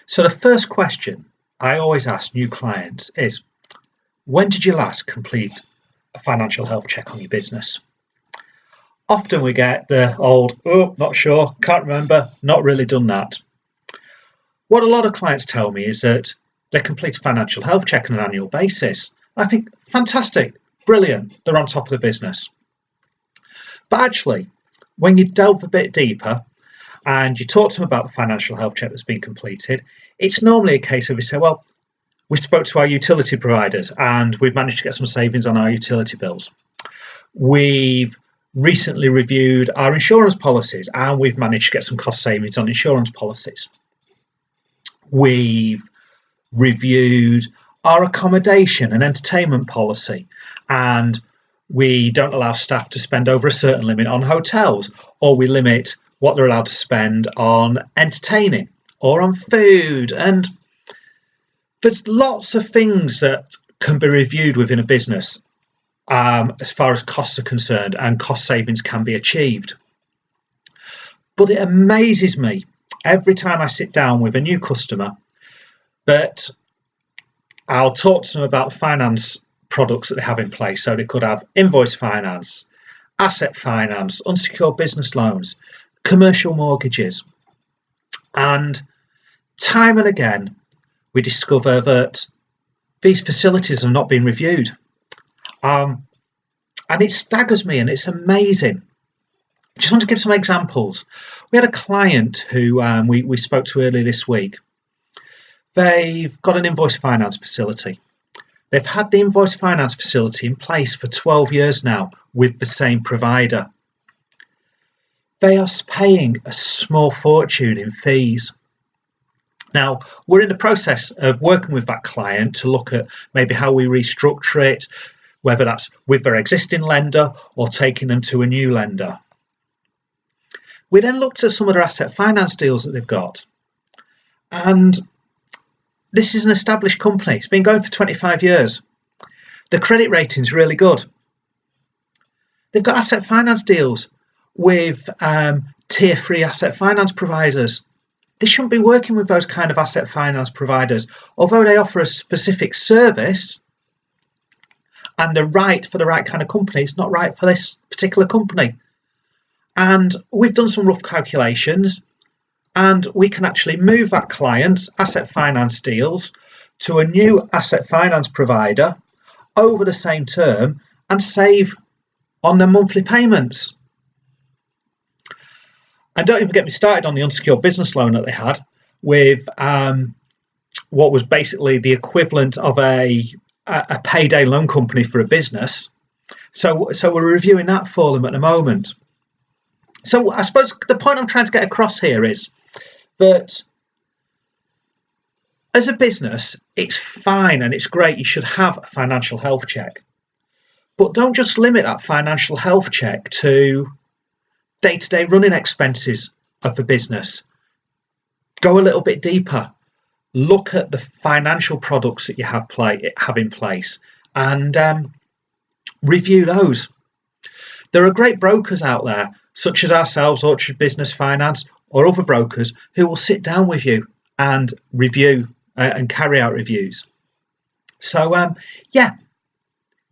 So the first question I always ask new clients is, when did you last complete a financial health check on your business? Often we get the old, oh, not sure, can't remember, not really done that. What a lot of clients tell me is that they complete a financial health check on an annual basis. I think, fantastic, brilliant, they're on top of the business. But actually, when you delve a bit deeper and you talk to them about the financial health check that's been completed, it's normally a case of we say, well, we spoke to our utility providers and we've managed to get some savings on our utility bills. We've recently reviewed our insurance policies and we've managed to get some cost savings on insurance policies. We've reviewed our accommodation and entertainment policy, and we don't allow staff to spend over a certain limit on hotels, or we limit what they're allowed to spend on entertaining or on food. And there's lots of things that can be reviewed within a business as far as costs are concerned, and cost savings can be achieved. But it amazes me every time I sit down with a new customer that I'll talk to them about finance products that they have in place. So they could have invoice finance, asset finance, unsecured business loans, commercial mortgages. And time and again, we discover that these facilities have not been reviewed. And it staggers me and it's amazing. I just want to give some examples. We had a client who we spoke to earlier this week. They've got an invoice finance facility. They've had the invoice finance facility in place for 12 years now with the same provider. They are paying a small fortune in fees. Now, we're in the process of working with that client to look at maybe how we restructure it, whether that's with their existing lender or taking them to a new lender. We then looked at some of their asset finance deals that they've got. And this is an established company. It's been going for 25 years. The credit rating's really good. They've got asset finance deals with tier 3 asset finance providers. They shouldn't be working with those kind of asset finance providers, although they offer a specific service and they're right for the right kind of company. It's not right for this particular company. And we've done some rough calculations, and we can actually move that client's asset finance deals to a new asset finance provider over the same term and save on their monthly payments. And don't even get me started on the unsecured business loan that they had with what was basically the equivalent of a payday loan company for a business. So we're reviewing that for them at the moment. So I suppose the point I'm trying to get across here is that as a business, it's fine and it's great. You should have a financial health check. But don't just limit that financial health check to day-to-day running expenses of the business. Go a little bit deeper. Look at the financial products that you have in place and review those. There are great brokers out there, such as ourselves, Orchard Business Finance, or other brokers who will sit down with you and review and carry out reviews. So,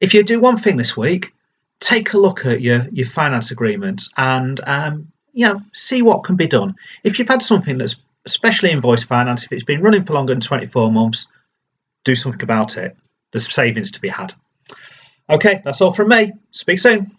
if you do one thing this week, take a look at your finance agreements and see what can be done. If you've had something that's especially invoice finance, if it's been running for longer than 24 months, do something about it. There's savings to be had. Okay, that's all from me. Speak soon.